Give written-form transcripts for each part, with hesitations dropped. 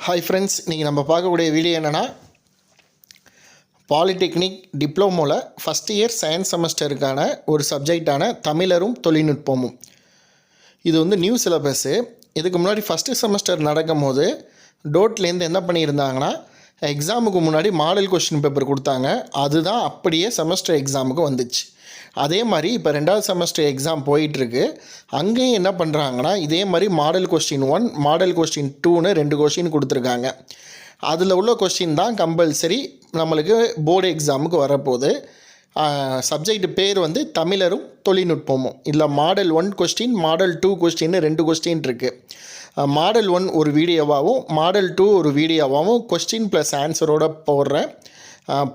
Hi friends, இன்றைக்கி நம்ம பார்க்கக்கூடிய வீடியோ என்னென்னா பாலிடெக்னிக் டிப்ளமோவில் ஃபஸ்ட் இயர் சயின்ஸ் செமஸ்டருக்கான ஒரு சப்ஜெக்டான தமிழரும் தொழில்நுட்பமும். இது நியூ சிலபஸ்ஸு. இதுக்கு முன்னாடி ஃபஸ்ட்டு செமஸ்டர் நடக்கும் போது டோட்லேருந்து என்ன பண்ணியிருந்தாங்கன்னா எக்ஸாமுக்கு முன்னாடி மாடல் கொஸ்டின் பேப்பர் கொடுத்தாங்க. அதுதான் அப்படியே செமஸ்டர் எக்ஸாமுக்கு வந்துச்சு. அதே மாதிரி இப்போ 2வது செமஸ்டர் எக்ஸாம் போயிட்டுருக்கு. அங்கேயும் என்ன பண்ணுறாங்கன்னா இதே மாதிரி மாடல் கொஸ்டின் 1 மாடல் கொஸ்டின் 2ன்னு 2 கொஸ்டின் கொடுத்துருக்காங்க. அதில் உள்ள கொஸ்டின் தான் கம்பல்சரி நம்மளுக்கு போர்டு எக்ஸாமுக்கு வரப்போகுது. சப்ஜெக்ட் பேர் தமிழரும் தொழில்நுட்பமும். இல்லை மாடல் 1 கொஸ்டின் மாடல் 2 கொஸ்டின்னு 2 கொஸ்டின் இருக்குது. மாடல் 1 ஒரு வீடியோவாகவும் மாடல் 2 ஒரு வீடியோவாகவும் கொஸ்டின் ப்ளஸ் ஆன்சரோடு போடுறேன்.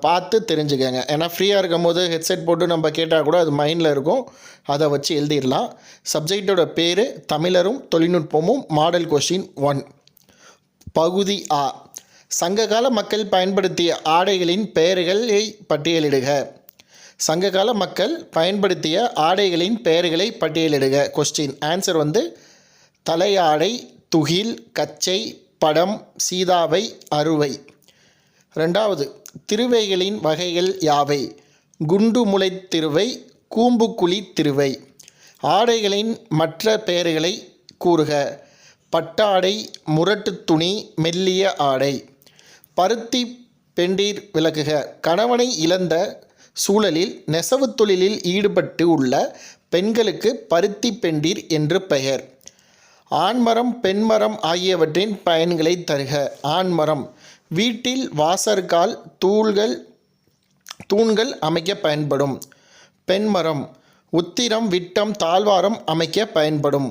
பார்த்து தெரிஞ்சுக்கங்க. ஏன்னா ஃப்ரீயாக இருக்கும் போது ஹெட்செட் போட்டு நம்ம கேட்டால் கூட அது மைண்டில் இருக்கும். அதை வச்சு எழுதிடலாம். சப்ஜெக்டோட பேர் தமிழரும் தொழில்நுட்பமும் மாடல் கொஸ்டின் 1. பகுதி ஆ, சங்ககால மக்கள் பயன்படுத்திய ஆடைகளின் பெயர்களை பட்டியலிடுக. சங்ககால மக்கள் பயன்படுத்திய ஆடைகளின் பெயர்களை பட்டியலிடுக. கொஸ்டின் ஆன்சர் தலையாடை, துகில், கச்சை, படம், சீதாவை, அறுவை. 2வது திருவைகளின் வகைகள் யாவை? குண்டுமுளை திருவை, கூம்புக்குழி திருவை. ஆடைகளின் மற்ற பெயர்களை கூறுக. பட்டாடை, முரட்டு துணி, மெல்லிய ஆடை. பருத்தி பெண்டீர் விளக்குக. கணவனை இழந்த சூழலில் நெசவு தொழிலில் ஈடுபட்டு உள்ள பெண்களுக்கு பருத்தி பெண்டீர் என்று பெயர். ஆண்மரம், பெண்மரம் ஆகியவற்றின் பயன்களை தருக. ஆண்மரம் வீட்டில் வாசற்கால் தூண்கள் அமைக்க பயன்படும். பெண்மரம் உத்திரம், விட்டம், தாழ்வாரம் அமைக்க பயன்படும்.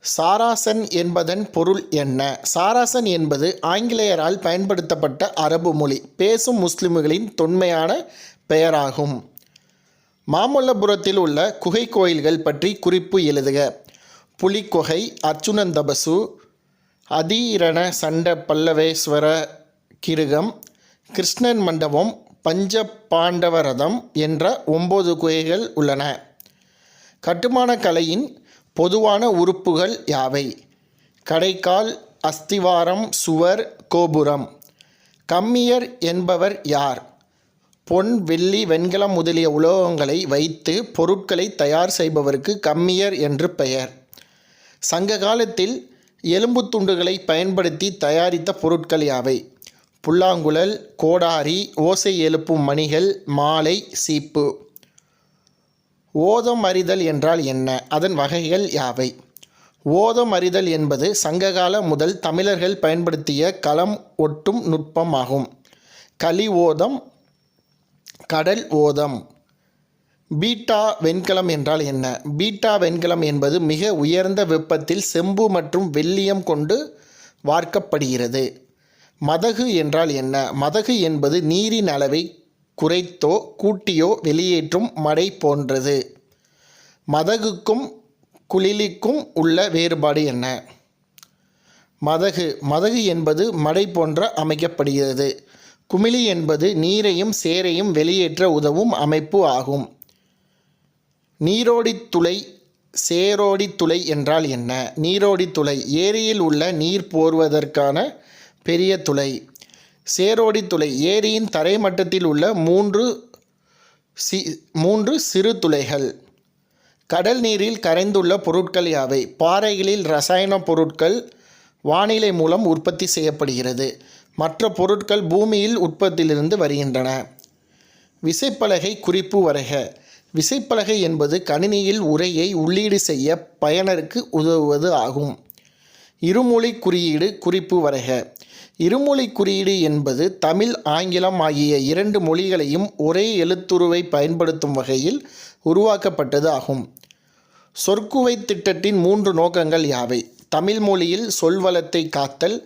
சாராசன் என்பதன் பொருள் என்ன? சாராசன் என்பது ஆங்கிலேயரால் பயன்படுத்தப்பட்ட அரபு மொழி பேசும் முஸ்லிம்களின் தொன்மையான பெயராகும். மாமல்லபுரத்தில் உள்ள குகை கோயில்கள் பற்றி குறிப்பு எழுதுக. புலிக்கொகை, அர்ச்சுனந்தபசு, அதீரண சண்ட பல்லவேஸ்வர கிருகம், கிருஷ்ணன் மண்டபம், பஞ்ச பாண்டவரதம் என்ற 9 குகைகள் உள்ளன. கட்டுமான கலையின் பொதுவான உறுப்புகள் யாவை? கடைக்கால், அஸ்திவாரம், சுவர், கோபுரம். கம்மியர் என்பவர் யார்? பொன், வெள்ளி, வெண்கலம் முதலிய உலோகங்களை வைத்து பொருட்களை தயார் செய்பவருக்கு கம்மியர் என்று பெயர். சங்க காலத்தில் எலும்பு துண்டுகளை பயன்படுத்தி தயாரித்த பொருட்கள் யாவை? புல்லாங்குழல், கோடாரி, ஓசை எழுப்பும் மணிகள், மாலை, சீப்பு. ஓதம் அறிதல் என்றால் என்ன? அதன் வகைகள் யாவை? ஓதம் அறிதல் என்பது சங்ககால முதல் தமிழர்கள் பயன்படுத்திய களம் ஒட்டும் நுட்பம் ஆகும். களி ஓதம், கடல் ஓதம். பீட்டா வெண்கலம் என்றால் என்ன? பீட்டா வெண்கலம் என்பது மிக உயர்ந்த வெப்பத்தில் செம்பு மற்றும் வெள்ளியம் கொண்டு வார்க்கப்படுகிறது. மதகு என்றால் என்ன? மதகு என்பது நீரின் அளவை குறைத்தோ கூட்டியோ வெளியேற்றும் மடை போன்றது. மதகுக்கும் குளிலிக்கும் உள்ள வேறுபாடு என்ன? மதகு என்பது மடை போன்ற அமைக்கப்படுகிறது. குமிழி என்பது நீரையும் சேரையும் வெளியேற்ற உதவும் அமைப்பு ஆகும். நீரோடித்துளை, சேரோடித்துளை என்றால் என்ன? நீரோடித்துளை ஏரியில் உள்ள நீர் போர்வதற்கான பெரிய துளை. சேரோடித்துளை ஏரியின் தரைமட்டத்தில் உள்ள 3 சிறு துளைகள். கடல் நீரில் கரைந்துள்ள பொருட்கள் யாவை? பாறைகளில் ரசாயன பொருட்கள் வானிலை மூலம் உற்பத்தி செய்யப்படுகிறது. மற்ற பொருட்கள் பூமியில் உற்பத்தியிலிருந்து வருகின்றன. விசைப்பலகை குறிப்பு வரைக. விசைப்பலகை என்பது கணினியில் உரையை உள்ளீடு செய்ய பயனருக்கு உதவுவது ஆகும். இருமொழி குறியீடு குறிப்பு வரைக. இருமொழி குறியீடு என்பது தமிழ், ஆங்கிலம் ஆகிய 2 மொழிகளையும் ஒரே எழுத்துருவை பயன்படுத்தும் வகையில் உருவாக்கப்பட்டது ஆகும். சொற்குவை திட்டத்தின் 3 நோக்கங்கள் யாவை? தமிழ் மொழியில் சொல்வளத்தை காத்தல்,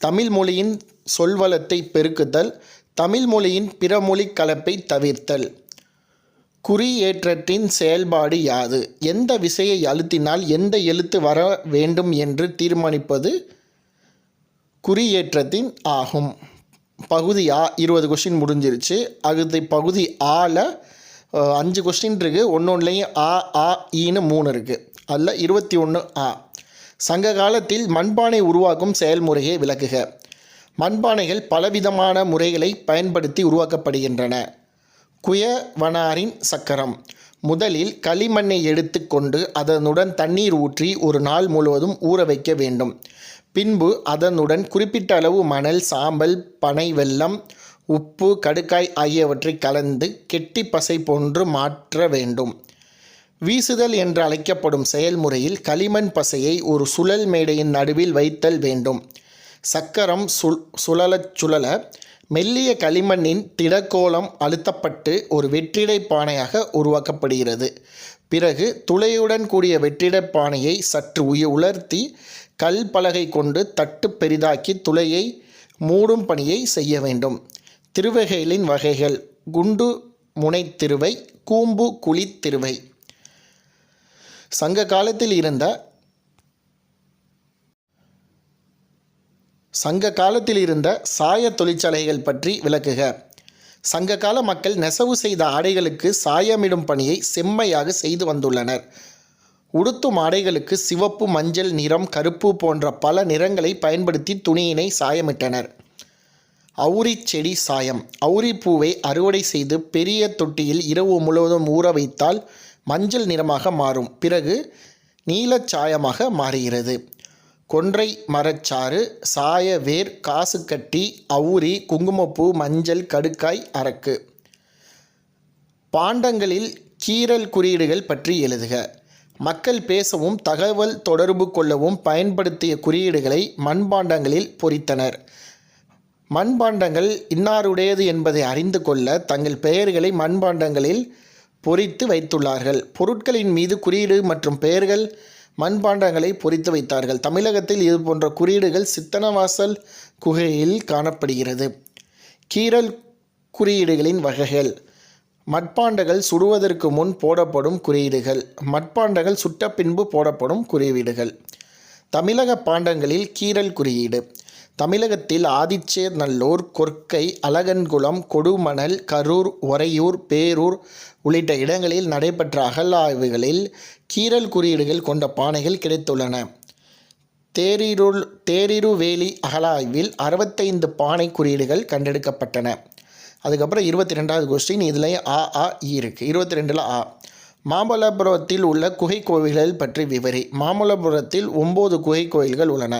தமிழ் மொழியின் சொல்வளத்தை பெருக்குதல், தமிழ் மொழியின் பிற மொழி கலப்பை தவிர்த்தல். குறியேற்றத்தின் செயல்பாடு யாது? எந்த விசையை அழுத்தினால் எந்த எழுத்து வர வேண்டும் என்று தீர்மானிப்பது குறியேற்றத்தின் ஆகும். பகுதி ஆ 20 கொஸ்டின் முடிஞ்சிருச்சு. அடுத்து பகுதி ஆல 5 கொஸ்டின் இருக்குது. ஒன்றுலேயும் ஆ, ஆ, ஈன்னு 3 இருக்குது. அதில் 21 ஆ. சங்க காலத்தில் மண்பானை உருவாக்கும் செயல்முறையை விளக்குக. மண்பானைகள் பலவிதமான முறைகளை பயன்படுத்தி உருவாக்கப்படுகின்றன. குயவனாரின் சக்கரம். முதலில் களிமண்ணை எடுத்து கொண்டு அதனுடன் தண்ணீர் ஊற்றி ஒரு நாள் முழுவதும் ஊற வைக்க வேண்டும். பின்பு அதனுடன் குறிப்பிட்ட அளவு மணல், சாம்பல், பனை வெல்லம், உப்பு, கடுக்காய் ஆகியவற்றை கலந்து கெட்டி பசை போன்று மாற்ற வேண்டும். வீசுதல் என்று அழைக்கப்படும் செயல்முறையில் களிமண் பசையை ஒரு சுழல் மேடையின் நடுவில் வைத்தல் வேண்டும். சக்கரம் சுழலச் சுழல மெல்லிய களிமண்ணின் திடக்கோளம் அழுத்தப்பட்டு ஒரு வெற்றிடை பானையாக உருவாக்கப்படுகிறது. பிறகு துளையுடன் கூடிய வெற்றிடை பானையை சற்று உலர்த்தி கல் பலகை கொண்டு தட்டு பெரிதாக்கி துளையை மூடும் பணியை செய்ய வேண்டும். திருவகைகளின் வகைகள்: குண்டு முனை திருவை, கூம்பு குழி திருவை. சங்க காலத்தில் இருந்த சாய தொழிற்சாலைகள் பற்றி விளக்குக. சங்ககால மக்கள் நெசவு செய்த ஆடைகளுக்கு சாயமிடும் பணியை செம்மையாக செய்து வந்துள்ளனர். உடுத்தும் ஆடைகளுக்கு சிவப்பு, மஞ்சள் நிறம், கருப்பு போன்ற பல நிறங்களை பயன்படுத்தி துணியினை சாயமிட்டனர். அவுரி செடி சாயம். அவுரி பூவை அறுவடை செய்து பெரிய தொட்டியில் இரவு முழுவதும் ஊற வைத்தால் மஞ்சள் நிறமாக மாறும். பிறகு நீலச்சாயமாக மாறுகிறது. கொன்றை மரச்சாறு, சாய வேர், காசுக்கட்டி, அவுரி, குங்குமப்பூ, மஞ்சள், கடுக்காய், அரக்கு. பாண்டங்களில் கீறல் குறியீடுகள் பற்றி எழுதுக. மக்கள் பேசவும் தகவல் தொடர்பு கொள்ளவும் பயன்படுத்திய குறியீடுகளை மண்பாண்டங்களில் பொறித்தனர். மண்பாண்டங்கள் இன்னாருடையது என்பதை அறிந்து கொள்ள தங்கள் பெயர்களை மண்பாண்டங்களில் பொறித்து வைத்துள்ளார்கள். பொருட்களின் மீது குறியீடு மற்றும் பெயர்கள் மண்பாண்டங்களை பொறித்து வைத்தார்கள். தமிழகத்தில் இது போன்ற குறியீடுகள் சித்தனவாசல் குகையில் காணப்படுகிறது. கீறல் குறியீடுகளின் வகைகள்: மட்பாண்டங்கள் சுடுவதற்கு முன் போடப்படும் குறியீடுகள், மட்பாண்டங்கள் சுட்ட பின்பு போடப்படும் குறியீடுகள். தமிழக பாண்டங்களில் கீறல் குறியீடு. தமிழகத்தில் ஆதிச்சநல்லூர், கொற்கை, அழகன்குளம், கொடுமணல், கரூர், ஒரையூர், பேரூர் உள்ளிட்ட இடங்களில் நடைபெற்ற அகழாய்வுகளில் கீறல் குறியீடுகள் கொண்ட பானைகள் கிடைத்துள்ளன. தேரிருவேலி அகழாய்வில் 65 பானை குறியீடுகள் கண்டெடுக்கப்பட்டன. அதுக்கப்புறம் 22வது கொஸ்டின். இதில் ஆ இ இருக்குது. 22ல் ஆ. மாமல்லபுரத்தில் உள்ள குகை கோவில்கள் பற்றி விவரி. மாமல்லபுரத்தில் 9 குகை கோயில்கள் உள்ளன.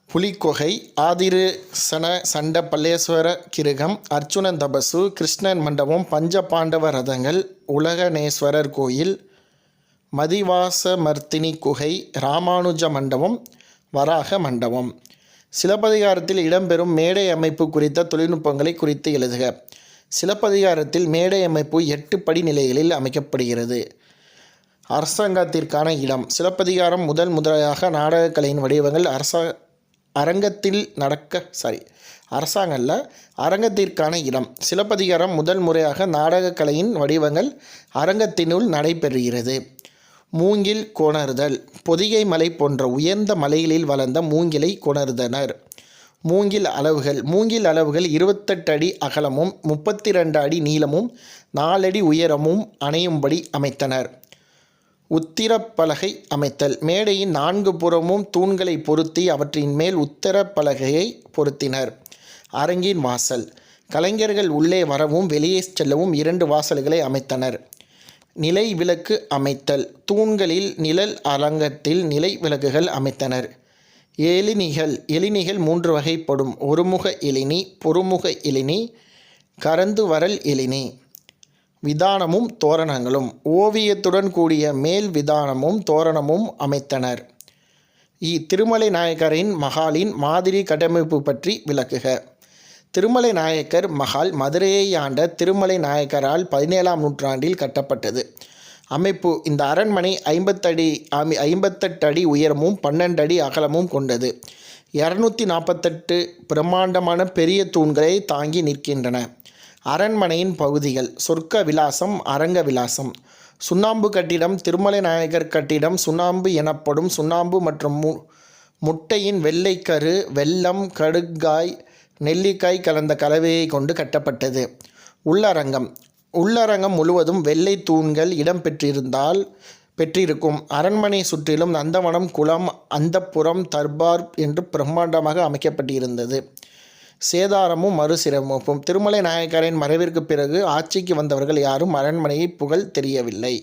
புலிக்கொகை, ஆதிரசன சண்ட பல்லேஸ்வர கிருகம், அர்ச்சுனன் தபசு, கிருஷ்ணன் மண்டபம், பஞ்ச பாண்டவ ரதங்கள், உலகநேஸ்வரர் கோயில், மதிவாசமர்த்தினி குகை, ராமானுஜ மண்டபம், வராக மண்டபம். சிலப்பதிகாரத்தில் இடம்பெறும் மேடை அமைப்பு குறித்த தொழில்நுட்பங்களை குறித்து எழுதுக. சிலப்பதிகாரத்தில் மேடை அமைப்பு 8 படிநிலைகளில் அமைக்கப்படுகிறது. அரசாங்கத்திற்கான இடம். சிலப்பதிகாரம் முதலாக நாடகக்கலையின் வடிவங்கள் அரங்கத்திற்கான இடம். சிலப்பதிகாரம் முதல் முறையாக நாடகக்கலையின் வடிவங்கள் அரங்கத்தினுள் நடைபெறுகிறது. மூங்கில் கொணர்தல். பொதிகை மலை போன்ற உயர்ந்த மலைகளில் வளர்ந்த மூங்கிலை கொணர்ந்தனர். மூங்கில் அளவுகள். மூங்கில் அளவுகள் 28 அடி அகலமும் 32 அடி நீளமும் 4 அடி உயரமும் அணையும்படி அமைத்தனர். உத்திரப்பலகை அமைத்தல். மேடையின் 4 புறமும் தூண்களை பொருத்தி அவற்றின் மேல் உத்தரப்பலகையை பொருத்தினர். அரங்கின் வாசல். கலைஞர்கள் உள்ளே வரவும் வெளியே செல்லவும் 2 வாசல்களை அமைத்தனர். நிலை விளக்கு அமைத்தல். தூண்களில் நிழல் அரங்கத்தில் நிலை விளக்குகள் அமைத்தனர். எலினிகள். எலினிகள் 3 வகைப்படும். ஒருமுக எலினி, பொறுமுக எலினி, கரந்து வரல் எலினி. விதானமும் தோரணங்களும். ஓவியத்துடன் கூடிய மேல் விதானமும் தோரணமும் அமைத்தனர். திருமலை நாயக்கரின் மகாலின் மாதிரி கட்டமைப்பு பற்றி விளக்குக. திருமலை நாயக்கர் மகால் மதுரையை ஆண்ட திருமலை நாயக்கரால் 17ஆம் நூற்றாண்டில் கட்டப்பட்டது. அமைப்பு. இந்த அரண்மனை 58 அடி உயரமும் 12 அடி அகலமும் கொண்டது. 248 பிரம்மாண்டமான பெரிய தூண்களை தாங்கி நிற்கின்றன. அரண்மனையின் பகுதிகள். சொர்க்க விலாசம், அரங்க விலாசம். சுண்ணாம்பு கட்டிடம். திருமலை நாயக்கர் கட்டிடம் சுண்ணாம்பு எனப்படும் சுண்ணாம்பு மற்றும் முட்டையின் வெள்ளைக்கரு, வெல்லம், கடுக்காய், நெல்லிக்காய் கலந்த கலவையை கொண்டு கட்டப்பட்டது. உள்ளரங்கம். உள்ளரங்கம் முழுவதும் வெள்ளை தூண்கள் இடம்பெற்றிருந்தால் பெற்றிருக்கும். அரண்மனை சுற்றிலும் நந்தவனம், குளம், அந்தப்புரம், தர்பார் என்று பிரம்மாண்டமாக அமைக்கப்பட்டிருந்தது. சேதாரமும் மறுசீரமைப்பும். திருமலை நாயக்கரின் மறைவிற்கு பிறகு ஆட்சிக்கு வந்தவர்கள் யாரும் அரண்மனையை புகழ் தெரியவில்லை.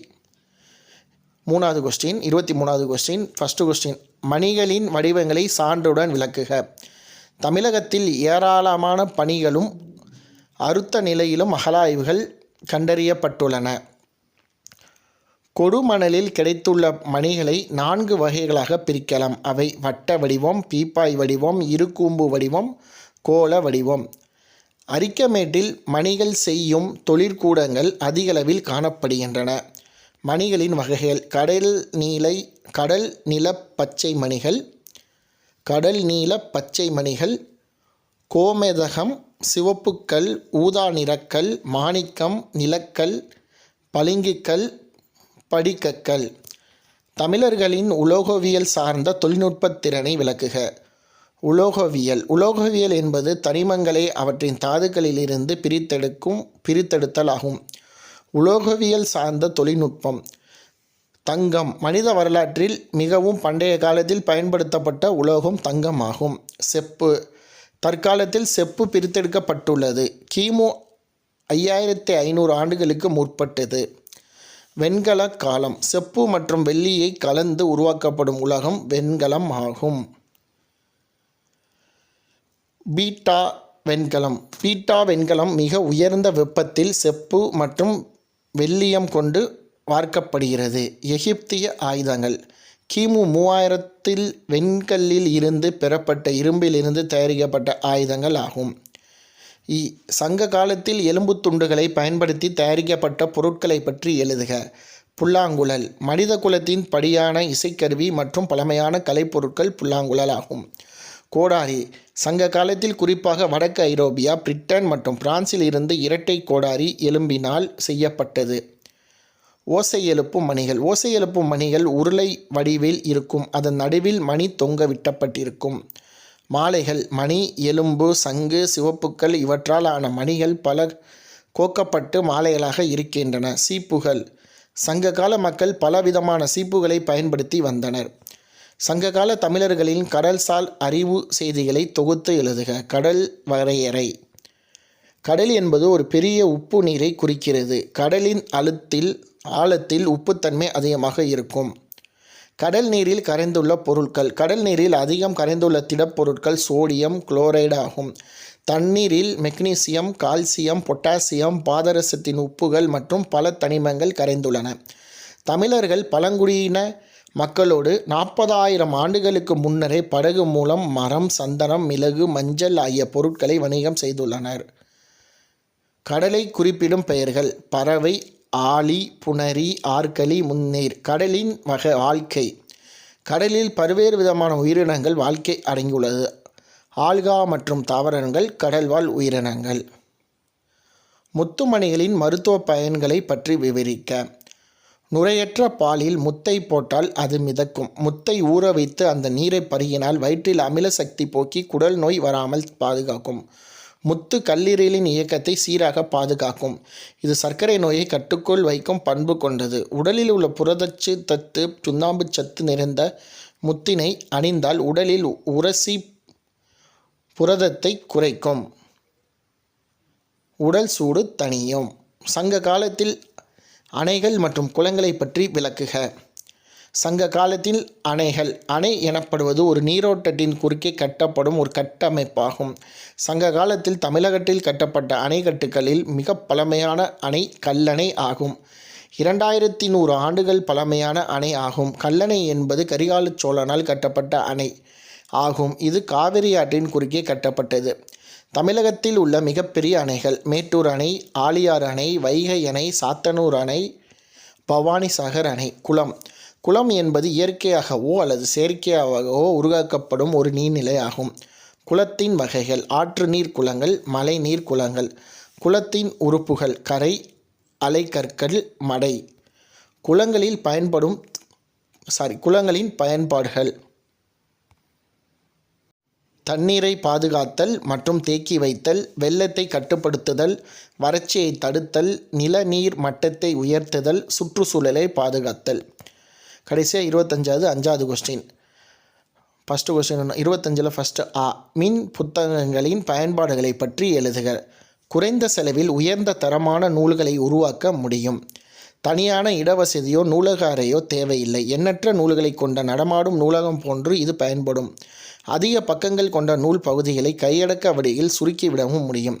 23வது கொஸ்டின். ஃபர்ஸ்ட் கொஸ்டின், மணிகளின் வடிவங்களை சான்றுடன் விளக்குக. தமிழகத்தில் ஏராளமான பணிகளும் அறுத்த நிலையிலும் அகழாய்வுகள் கண்டறியப்பட்டுள்ளன. கொடுமணலில் கிடைத்துள்ள மணிகளை 4 வகைகளாக பிரிக்கலாம். அவை வட்ட வடிவம், பீப்பாய் வடிவம், இருக்கூம்பு வடிவம், கோள வடிவம். அரிக்கமேட்டில் மணிகள் செய்யும் தொழிற்கூடங்கள் அதிகளவில் காணப்படுகின்றன. மணிகளின் வகைகள்: கடல் நில பச்சை மணிகள், கடல் நீல பச்சை மணிகள், கோமேதகம், சிவப்புக்கல், ஊதா நிறக்கல், மாணிக்கம், நிலக்கல், பளிங்குக்கல், படிக்கக்கல். தமிழர்களின் உலோகவியல் சார்ந்த தொழில்நுட்பத் திறனை விளக்குக. உலோகவியல் என்பது தனிமங்களை அவற்றின் தாதுக்களிலிருந்து பிரித்தெடுத்தல் ஆகும். உலோகவியல் சார்ந்த தொழில்நுட்பம். தங்கம். மனித வரலாற்றில் மிகவும் பண்டைய காலத்தில் பயன்படுத்தப்பட்ட உலோகம் தங்கம் ஆகும். செப்பு. தற்காலத்தில் செப்பு பிரித்தெடுக்கப்பட்டுள்ளது. கிமு 5500 ஆண்டுகளுக்கு முற்பட்டது. வெண்கல காலம். செப்பு மற்றும் வெள்ளியை கலந்து உருவாக்கப்படும் உலோகம் வெண்கலம் ஆகும். பீட்டா வெண்கலம் மிக உயர்ந்த வெப்பத்தில் செப்பு மற்றும் வெள்ளியம் கொண்டு வார்க்கப்படுகிறது. எகிப்திய ஆயுதங்கள். கிமு 3000 வெண்கல்லில் இருந்து பெறப்பட்ட இரும்பிலிருந்து தயாரிக்கப்பட்ட ஆயுதங்கள் ஆகும். சங்க காலத்தில் எலும்பு துண்டுகளை பயன்படுத்தி தயாரிக்கப்பட்ட பொருட்களை பற்றி எழுதுக. புல்லாங்குழல். மனித குலத்தின் படியான இசைக்கருவி மற்றும் பழமையான கலைப்பொருட்கள் புல்லாங்குழல் ஆகும். கோடாரி. சங்க காலத்தில் குறிப்பாக வடக்கு ஐரோப்பியா, பிரிட்டன் மற்றும் பிரான்சில் இருந்து இரட்டை கோடாரி எலும்பினால் செய்யப்பட்டது. ஓசை எழுப்பும் மணிகள் உருளை வடிவில் இருக்கும். அதன் நடுவில் மணி தொங்க விட்டப்பட்டிருக்கும். மாலைகள். மணி, எலும்பு, சங்கு, சிவப்புக்கள் இவற்றால் ஆன மணிகள் பல கோக்கப்பட்டு மாலைகளாக இருக்கின்றன. சீப்புகள். சங்ககால மக்கள் பலவிதமான சீப்புகளை பயன்படுத்தி வந்தனர். சங்ககால தமிழர்களின் கடல்சால் அறிவு செய்திகளை தொகுத்து எழுதுக. கடல் வரையறை. கடல் என்பது ஒரு பெரிய உப்பு நீரை குறிக்கிறது. கடலின் ஆழத்தில் உப்புத்தன்மை அதிகமாக இருக்கும். கடல் நீரில் கரைந்துள்ள பொருட்கள். கடல் நீரில் அதிகம் கரைந்துள்ள திடப்பொருட்கள் சோடியம் குளோரைடு ஆகும். தண்ணீரில் மெக்னீசியம், கால்சியம், பொட்டாசியம், பாதரசத்தின் உப்புகள் மற்றும் பல தனிமங்கள் கரைந்துள்ளன. தமிழர்கள் பழங்குடியின மக்களோடு 40,000 ஆண்டுகளுக்கு முன்னரே படகு மூலம் மரம், சந்தனம், மிளகு, மஞ்சள் ஆகிய பொருட்களை வணிகம் செய்துள்ளனர். கடலை குறிப்பிடும் பெயர்கள். பறவை, ஆழி, புணரி, ஆற்களி, முன்னீர். கடலின் வாழ்க்கை. கடலில் பல்வேறு விதமான உயிரினங்கள் வாழ்க்கை அடங்கியுள்ளது. ஆல்கா மற்றும் தாவரங்கள் கடல்வாழ் உயிரினங்கள். முத்துமணிகளின் மருத்துவ பயன்களை பற்றி விவரிக்க. நுரையற்ற பாலில் முத்தை போட்டால் அது மிதக்கும். முத்தை ஊற வைத்து அந்த நீரை பருகினால் வயிற்றில் அமில சக்தி போக்கி குடல் நோய் வராமல் பாதுகாக்கும். முத்து கல்லீரலின் இயக்கத்தை சீராக பாதுகாக்கும். இது சர்க்கரை நோயை கட்டுக்குள் வைக்கும் பண்பு கொண்டது. உடலில் உள்ள புரதச்சு சத்து, சுண்ணாம்பு சத்து நிறைந்த முத்தினை அணிந்தால் உடலில் உரசி புரதத்தை குறைக்கும். உடல் சூடு தணியும். சங்க காலத்தில் அணைகள் மற்றும் குளங்களை பற்றி விளக்குக. சங்க காலத்தில் அணை எனப்படுவது ஒரு நீரோட்டத்தின் குறுக்கே கட்டப்படும் ஒரு கட்டமைப்பாகும். சங்க காலத்தில் தமிழகத்தில் கட்டப்பட்ட அணைக்கட்டுகளில் மிக பழமையான அணை கல்லணை ஆகும். 2100 ஆண்டுகள் பழமையான அணை ஆகும். கல்லணை என்பது கரிகால சோழனால் கட்டப்பட்ட அணை ஆகும். இது காவிரி ஆற்றின் குறுக்கே கட்டப்பட்டது. தமிழகத்தில் உள்ள மிகப்பெரிய அணைகள்: மேட்டூர் அணை, ஆழியார் அணை, வைகை அணை, சாத்தனூர் அணை, பவானிசாகர் அணை. குளம் என்பது இயற்கையாகவோ அல்லது செயற்கையாகவோ உருவாக்கப்படும் ஒரு நீர்நிலை ஆகும். குளத்தின் வகைகள்: ஆற்று நீர் குளங்கள், மழை நீர் குளங்கள். குளத்தின் உறுப்புகள்: கரை, அலைக்கற்கள், மடை. குளங்களின் பயன்பாடுகள்: தண்ணீரை பாதுகாத்தல் மற்றும் தேக்கி வைத்தல், வெள்ளத்தை கட்டுப்படுத்துதல், வறட்சியை தடுத்தல், நிலநீர் மட்டத்தை உயர்த்துதல், சுற்றுச்சூழலை பாதுகாத்தல். கடைசியாக 25வது 5வது கொஸ்டின். ஃபஸ்ட்டு கொஸ்டின் 25ல் ஃபஸ்ட்டு மின் புத்தகங்களின் பயன்பாடுகளை பற்றி எழுதுக. குறைந்த செலவில் உயர்ந்த தரமான நூல்களை உருவாக்க முடியும். தனியான இடவசதியோ நூலக அறையோ தேவையில்லை. எண்ணற்ற நூல்களை கொண்ட நடமாடும் நூலகம் போன்று இது பயன்படும். அதிக பக்கங்கள் கொண்ட நூல் பகுதிகளை கையடக்க வடிவில் சுருக்கிவிடவும் முடியும்.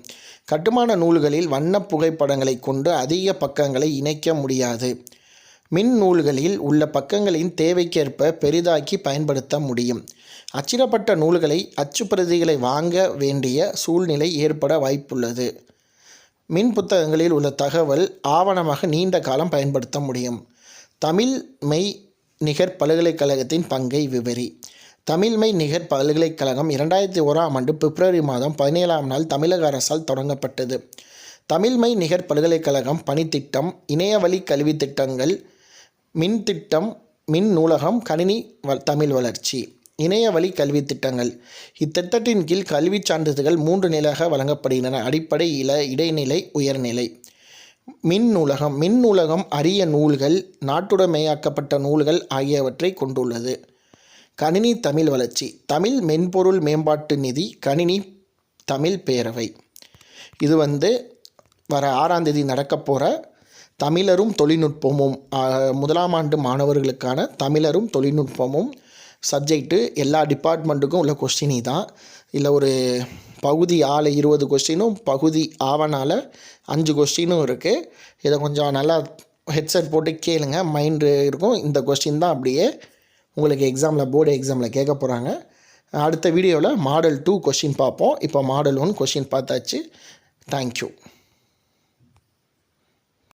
கட்டுமான நூல்களில் வண்ண புகைப்படங்களை கொண்டு அதிக பக்கங்களை இணைக்க முடியாது. மின் நூல்களில் உள்ள பக்கங்களின் தேவைக்கேற்ப பெரிதாக்கி பயன்படுத்த முடியும். அச்சிடப்பட்ட நூல்களை அச்சுப்பிரதிகளை வாங்க வேண்டிய சூழ்நிலை ஏற்பட வாய்ப்புள்ளது. மின் புத்தகங்களில் உள்ள தகவல் ஆவணமாக நீண்ட காலம் பயன்படுத்த முடியும். தமிழ் மெய் நிகர் பல்கலைக்கழகத்தின் பங்கை விவரி. தமிழ்மை நிகர் பல்கலைக்கழகம் 2001ஆம் ஆண்டு பிப்ரவரி மாதம் 17ஆம் நாள் தமிழக அரசால் தொடங்கப்பட்டது. தமிழ்மை நிகர் பல்கலைக்கழகம் பணித்திட்டம், இணையவழி கல்வி திட்டங்கள், மின் திட்டம், மின் நூலகம், கணினி தமிழ் வளர்ச்சி. இணையவழி கல்வி திட்டங்கள். இத்திட்டத்தின் கீழ் கல்வி சான்றிதழ்கள் 3 நிலையாக வழங்கப்படுகின்றன. அடிப்படை, இடைநிலை, உயர்நிலை. மின் நூலகம். மின் நூலகம் அரிய நூல்கள், நாட்டுடைமையாக்கப்பட்ட நூல்கள் ஆகியவற்றை கொண்டுள்ளது. கணினி தமிழ் வளர்ச்சி. தமிழ் மென்பொருள் மேம்பாட்டு நிதி, கணினி தமிழ் பேரவை. இது வர 6ஆம் தேதி நடக்க போகிற தமிழரும் தொழில்நுட்பமும் 1ஆம் ஆண்டு மாணவர்களுக்கான தமிழரும் தொழில்நுட்பமும் சப்ஜெக்ட்டு. எல்லா டிபார்ட்மெண்ட்டுக்கும் உள்ள கொஸ்டின் தான். இல்லை ஒரு பகுதி ஆல 20 கொஸ்டினும் பகுதி ஆவணால் 5 கொஸ்டினும் இருக்குது. இதை கொஞ்சம் நல்லா ஹெட்செட் போட்டு கேளுங்க, மைண்டு இருக்கும். இந்த கொஸ்டின் தான் அப்படியே உங்களுக்கு எக்ஸாமில் போர்டு எக்ஸாமில் கேட்க போகிறாங்க. அடுத்த வீடியோவில் மாடல் 2 கொஸ்டின் பார்ப்போம். இப்போ மாடல் 1 கொஸ்டின் பார்த்தாச்சு. தேங்க்யூ.